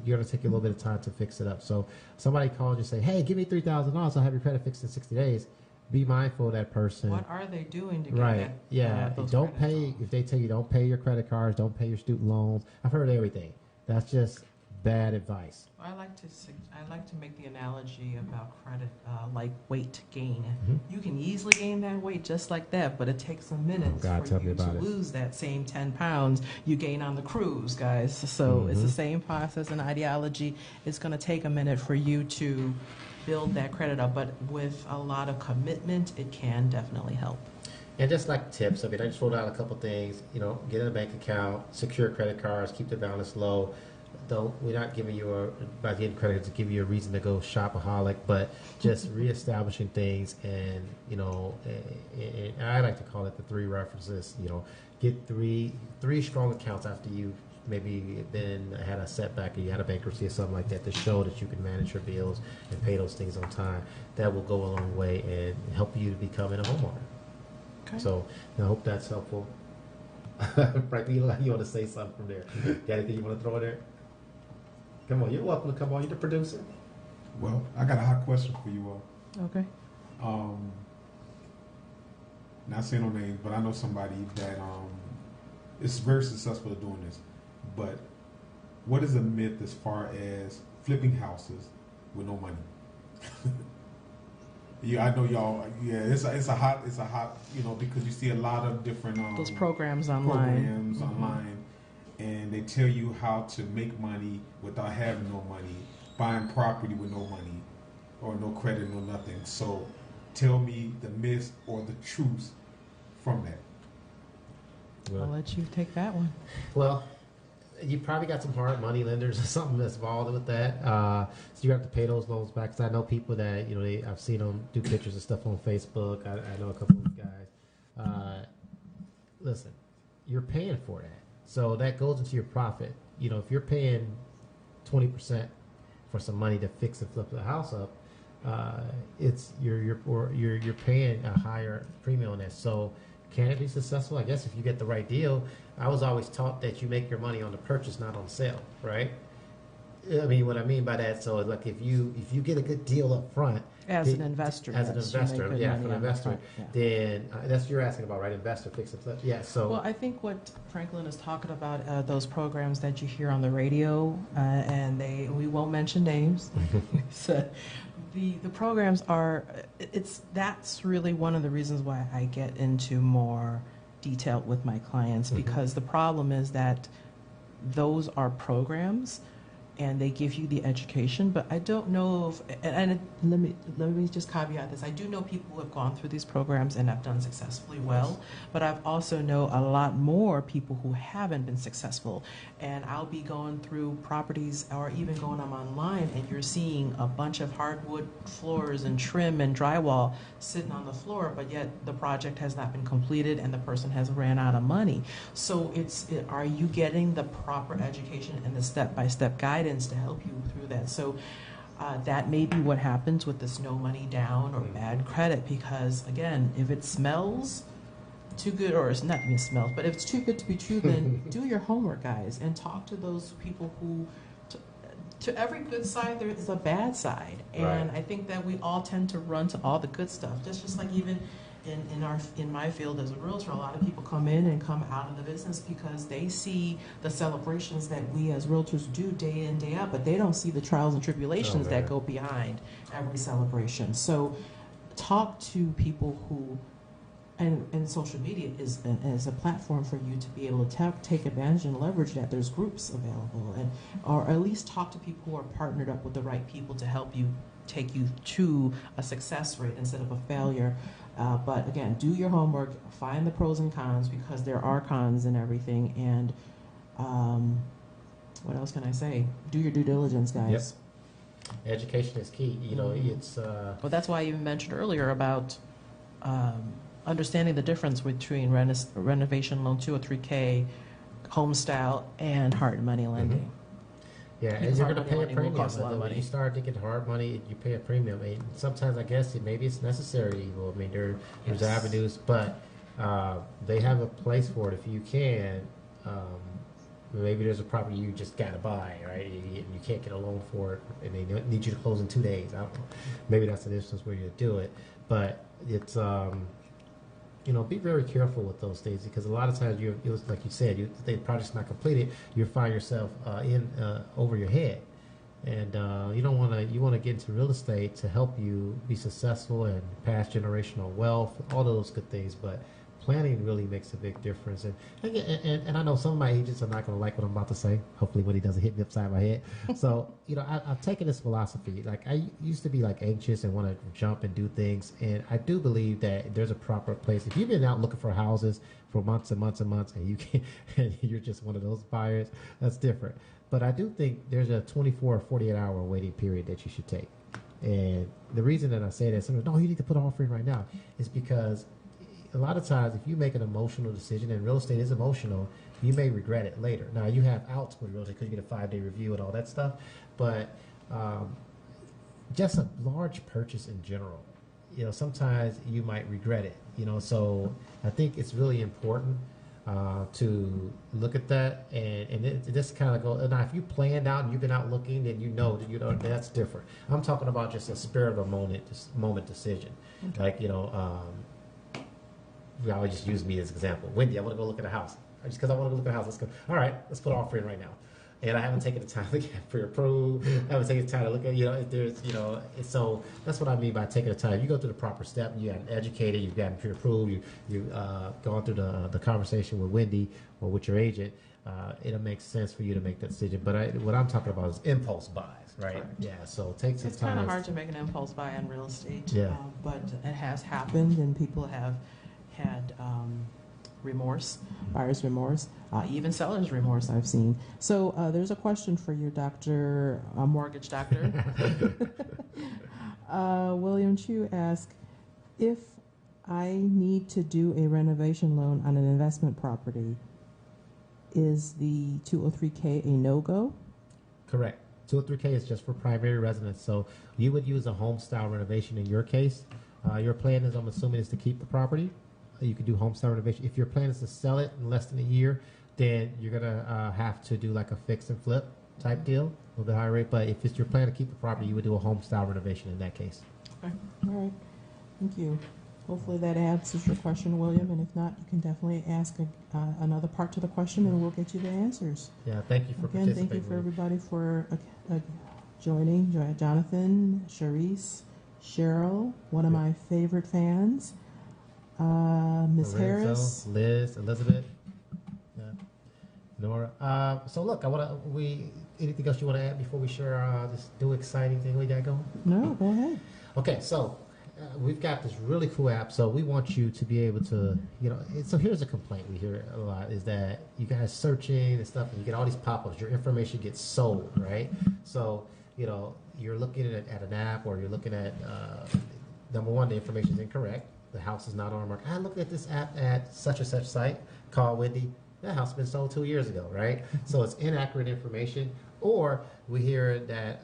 A: you're going to take you a little bit of time to fix it up. So somebody calls you and say, "Hey, give me $3,000. I'll have your credit fixed in 60 days. Be mindful of that person.
C: What are they doing to get
A: right?
C: that?
A: Yeah. Don't pay
C: off?
A: If they tell you don't pay your credit cards, don't pay your student loans. I've heard everything. That's just bad advice.
B: I like to make the analogy about credit like weight gain. You can easily gain that weight just like that, but it takes a minute for you to lose that same 10 pounds you gain on the cruise, guys. So it's the same process and ideology. It's going to take a minute for you to build that credit up, but with a lot of commitment, it can definitely help.
A: And just like tips, I mean, I just wrote out a couple things. You know, get in a bank account, secure credit cards, keep the balance low. We're not giving you by the end credit to give you a reason to go shopaholic, but just reestablishing things. And you know, and I like to call it the 3 references. You know, get three strong accounts after you maybe then had a setback or you had a bankruptcy or something like that to show that you can manage your bills and pay those things on time. That will go a long way and help you to becoming a homeowner. Okay. So I hope that's helpful. Frank, you want to say something from there? Got anything you want to throw in there? Come on, you're welcome to come on. You're the producer.
D: Well, I got a hot question for you all.
B: Okay.
D: Not saying no names, but I know somebody that is very successful at doing this. But what is a myth as far as flipping houses with no money? Yeah, I know y'all. Yeah, it's a hot. You know, because you see a lot of different
B: those programs online.
D: And they tell you how to make money without having no money, buying property with no money, or no credit, no nothing. So, tell me the myths or the truths from that.
A: Well,
B: I'll let you take that one.
A: Well, you probably got some hard money lenders or something that's involved with that. So you have to pay those loans back. Because I know people that, you know, I've seen them do pictures and stuff on Facebook. I know a couple of guys. Listen, you're paying for that. So that goes into your profit. You know, if you're paying 20% for some money to fix and flip the house up, it's you're paying a higher premium on that. So can it be successful? I guess if you get the right deal. I was always taught that you make your money on the purchase, not on the sale, right? I mean, what I mean by that, so like if you get a good deal up front,
B: as an investor,
A: for an investor, then that's what you're asking about, right? Investor, fix and flip, yeah. So,
B: well, I think what Franklin is talking about, those programs that you hear on the radio, and we won't mention names. So, the programs are, that's really one of the reasons why I get into more detail with my clients, because the problem is that those are programs and they give you the education, but I don't know if, and let me just caveat this. I do know people who have gone through these programs and have done successfully well, but I've also know a lot more people who haven't been successful. And I'll be going through properties or even going online and you're seeing a bunch of hardwood floors and trim and drywall sitting on the floor, but yet the project has not been completed and the person has ran out of money. So are you getting the proper education and the step-by-step guidance to help you through that? So that may be what happens with this no money down or bad credit, because again, if it smells too good, or it's not even smells, but if it's too good to be true, then do your homework, guys, and talk to those people who, to every good side there is a bad side. And I think that we all tend to run to all the good stuff. Just like even in my field as a realtor, a lot of people come in and come out of the business because they see the celebrations that we as realtors do day in, day out, but they don't see the trials and tribulations that go behind every celebration. So talk to people who, and social media is a platform for you to be able to take advantage and leverage that. There's groups available, or at least talk to people who are partnered up with the right people to help you take you to a success rate instead of a failure. But again, do your homework, find the pros and cons, because there are cons in everything. And what else can I say? Do your due diligence, guys.
A: Yep. Education is key. You know, it's.
B: Well, that's why I even mentioned earlier about understanding the difference between renovation loan 203K, home style, and hard money lending.
A: Yeah, and you're going to pay a premium. When you start to get hard money, you pay a premium. I mean, sometimes I guess maybe it's necessary. Well, I mean, there's avenues, but they have a place for it if you can. Maybe there's a property you just got to buy, right? You can't get a loan for it, and they need you to close in 2 days. I don't know. Maybe that's an instance where you do it, but it's be very careful with those things because a lot of times like you said, the project's not completed, you find yourself in over your head, and you don't want to. You want to get into real estate to help you be successful and pass generational wealth, all those good things, but planning really makes a big difference. And I know some of my agents are not going to like what I'm about to say. Hopefully, when he doesn't hit me upside my head. So, I've taken this philosophy. Like I used to be like anxious and want to jump and do things. And I do believe that there's a proper place. If you've been out looking for houses for months and months and months, and you can, and you're just one of those buyers, that's different. But I do think there's a 24 or 48-hour waiting period that you should take. And the reason that I say that, someone, no, you need to put an offer in right now, is because a lot of times, if you make an emotional decision, and real estate is emotional, you may regret it later. Now, you have outs with real estate because you get a 5-day review and all that stuff, but just a large purchase in general, sometimes you might regret it. So I think it's really important to look at that, and it just kind of go. Now, if you planned out and you've been out looking, then that's different. I'm talking about just a spur of the moment decision, like I would just use me as an example. Wendy, I want to go look at a house. Just because I want to go look at a house, let's go. All right, let's put an offer in right now. And I haven't taken the time to look at pre-approved. I haven't taken the time to look at, if there's, so that's what I mean by taking the time. You go through the proper step. You got educated. You've gotten pre-approved. You've gone through the conversation with Wendy or with your agent. It'll make sense for you to make that decision. But what I'm talking about is impulse buys, right?
C: Correct.
A: Yeah. So take some time.
C: It's kind of hard to make an impulse buy in real estate.
A: Yeah.
C: But it has happened, and people have had remorse, buyer's remorse, even seller's remorse I've seen. So there's a question for you, Dr. Mortgage Doctor. William Chu asks, if I need to do a renovation loan on an investment property, is the 203K a no-go?
A: Correct. 203K is just for primary residence. So you would use a home style renovation in your case. Your plan is, I'm assuming, is to keep the property. You could do home style renovation. If your plan is to sell it in less than a year, then you're gonna have to do like a fix and flip type deal, a little bit higher rate. But if it's your plan to keep the property, you would do a home style renovation in that case.
C: Okay. All right. Thank you. Hopefully that answers your question, William. And if not, you can definitely ask another part to the question, and we'll get you the answers.
A: Yeah. Thank you for
C: participating. Thank you for everybody for joining. Jonathan, Sharice, Cheryl, one of my favorite fans. Ms.
A: Lorenzo,
C: Harris,
A: Liz, Elizabeth, Nora. So look, anything else you want to add before we share this new exciting thing we got going?
C: No, go ahead.
A: Okay, so we've got this really cool app. So we want you to be able to, so here's a complaint we hear a lot is that you guys searching and stuff, and you get all these pop-ups. Your information gets sold, right? So you're looking at an app, or you're looking at number one, the information is incorrect. The house is not on the market. I looked at this app at such and such site. Call Wendy. That house has been sold 2 years ago, right? So it's inaccurate information. Or we hear that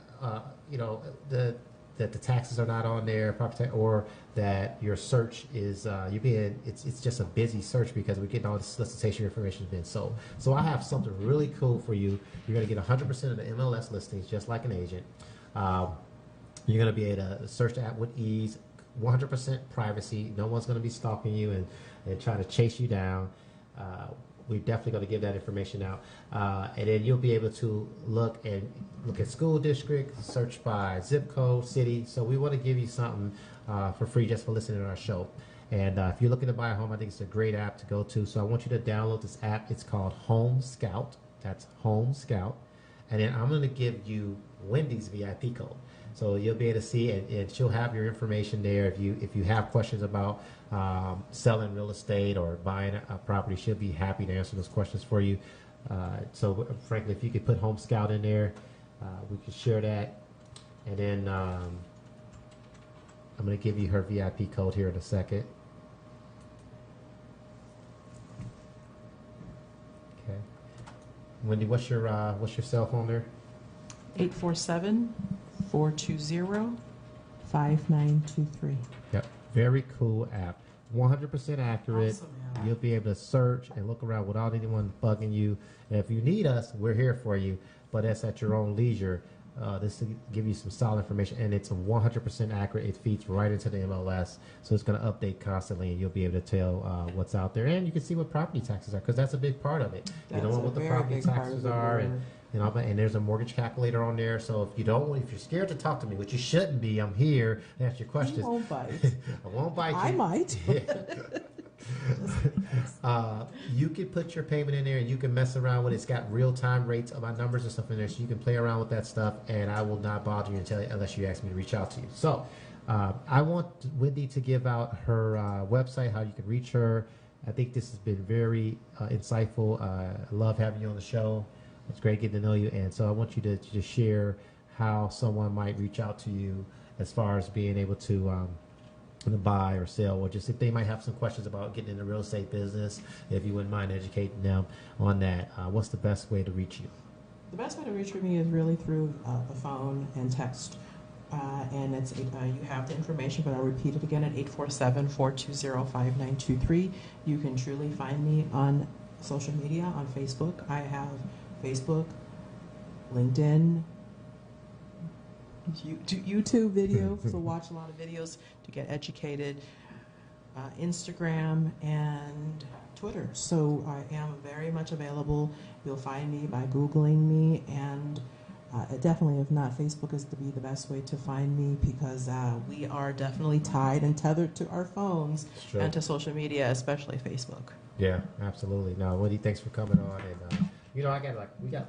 A: that the taxes are not on there, or that your search is it's just a busy search because we're getting all this solicitation information being sold. So I have something really cool for you. You're going to get 100% of the MLS listings just like an agent. You're going to be able to search the app with ease. 100% privacy. No one's going to be stalking you and trying to chase you down. We're definitely going to give that information out. And then you'll be able to look at school district, search by zip code, city. So we want to give you something for free just for listening to our show. And if you're looking to buy a home, I think it's a great app to go to. So I want you to download this app. It's called Home Scout. That's Home Scout. And then I'm going to give you Wendy's VIP code. So you'll be able to see, and she'll have your information there. If you have questions about selling real estate or buying a property, she'll be happy to answer those questions for you. So frankly, if you could put Home Scout in there, we could share that. And then I'm going to give you her VIP code here in a second. Okay. Wendy, what's your cell phone there?
C: 847-420-5923.
A: Yep. Very cool app. 100% accurate.
C: Awesome, yeah.
A: You'll be able to search and look around without anyone bugging you. And if you need us, we're here for you. But that's at your own leisure. this to give you some solid information, and it's 100% accurate. It feeds right into the MLS, so it's going to update constantly, and you'll be able to tell what's out there, and you can see what property taxes are, because that's a big part of it. You know what the property taxes are, and and there's a mortgage calculator on there. So if you're scared to talk to me, which you shouldn't be, I'm here to answer your questions.
C: You won't bite.
A: I won't bite you.
C: I might.
A: You can put your payment in there, and you can mess around with it. It's got real-time rates of my numbers and stuff in there, so you can play around with that stuff, and I will not bother you unless you ask me to reach out to you. So I want Wendy to give out her website, how you can reach her. I think this has been very insightful. I love having you on the show. It's great getting to know you, and so I want you to just share how someone might reach out to you as far as being able to buy or sell, or just if they might have some questions about getting in the real estate business, if you wouldn't mind educating them on that. What's the best way to reach you?
C: The best way to reach me is really through the phone and text. And it's you have the information, but I'll repeat it again at 847-420-5923. You can truly find me on social media, on Facebook. I have Facebook, LinkedIn, YouTube video, so watch a lot of videos to get educated, Instagram, and Twitter. So I am very much available. You'll find me by Googling me, and definitely, if not, Facebook is to be the best way to find me, because we are definitely tied and tethered to our phones and to social media, especially Facebook.
A: Yeah, absolutely. No, Wendy, thanks for coming on. And we got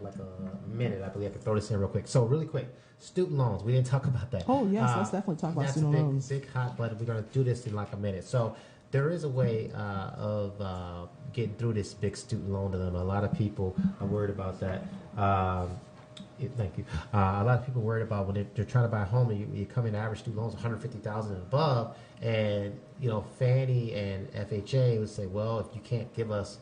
A: like a minute. I believe I can throw this in real quick. So really quick, student loans. We didn't talk about that.
C: Oh yes, let's definitely talk about student loans.
A: Big hot button. We're going to do this in like a minute. So there is a way of getting through this big student loan dilemma. A lot of people are worried about that. Thank you. A lot of people are worried about when they're trying to buy a home, and you come in, average student loans $150,000 and above, and Fannie and FHA would say, well, if you can't give us,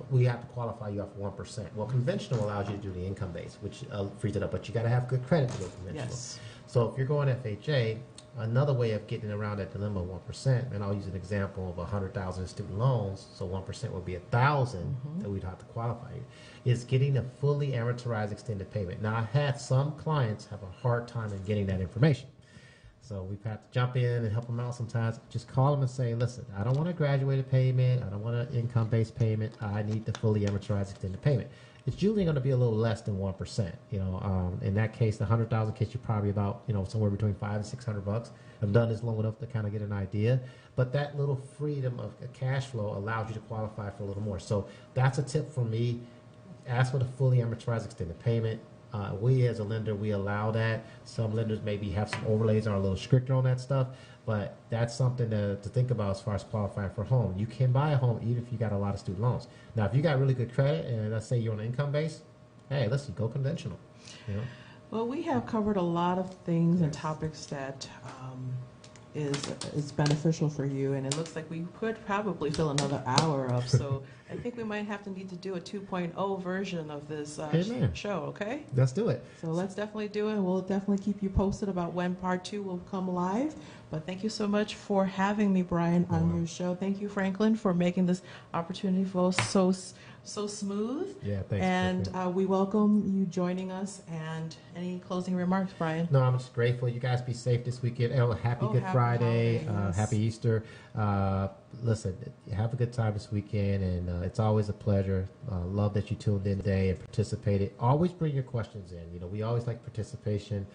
A: we have to qualify you off 1%. Well, conventional allows you to do the income base, which frees it up, but you got to have good credit to go conventional.
C: Yes.
A: So if you're going FHA, another way of getting around that dilemma of 1%, and I'll use an example of 100,000 in student loans, so 1% would be 1,000 that we'd have to qualify you, is getting a fully amortized extended payment. Now, I had some clients have a hard time in getting that information. So we've had to jump in and help them out sometimes. Just call them and say, listen, I don't want a graduated payment. I don't want an income-based payment. I need the fully amortized extended payment. It's usually going to be a little less than 1%. In that case, the 100,000 gets you probably about, somewhere between $500 and $600. I've done this long enough to kind of get an idea. But that little freedom of cash flow allows you to qualify for a little more. So that's a tip from me. Ask for the fully amortized extended payment. We as a lender, we allow that. Some lenders maybe have some overlays, are a little stricter on that stuff, but that's something to think about as far as qualifying for a home. You can buy a home even if you got a lot of student loans. Now, if you got really good credit, and let's say you're on an income base, hey, listen, go conventional.
C: Well, we have covered a lot of things and topics that is beneficial for you, and it looks like we could probably fill another hour up. So I think we might need to do a 2.0 version of this show. Okay,
A: let's do it.
C: So let's definitely do it. We'll definitely keep you posted about when part 2 will come live. But thank you so much for having me, Brian, on your show. Thank you, Franklin, for making this opportunity for us so smooth.
A: Yeah, thanks.
C: And we welcome you joining us. And any closing remarks, Brian?
A: No, I'm just grateful. You guys be safe this weekend. Happy Good Friday.
C: Yes.
A: Happy Easter. Listen, have a good time this weekend, and it's always a pleasure. Love that you tuned in today and participated. Always bring your questions in. We always like participation.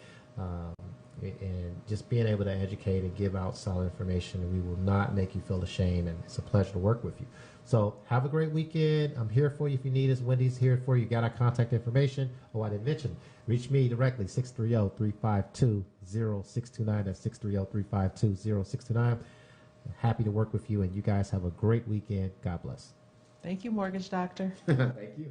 A: And just being able to educate and give out solid information. We will not make you feel ashamed, and it's a pleasure to work with you. So have a great weekend. I'm here for you if you need us. Wendy's here for you. Got our contact information. Oh, I didn't mention. Reach me directly, 630-352-0629. That's 630-352-0629. Happy to work with you, and you guys have a great weekend. God bless.
C: Thank you, Mortgage Doctor.
A: Thank you.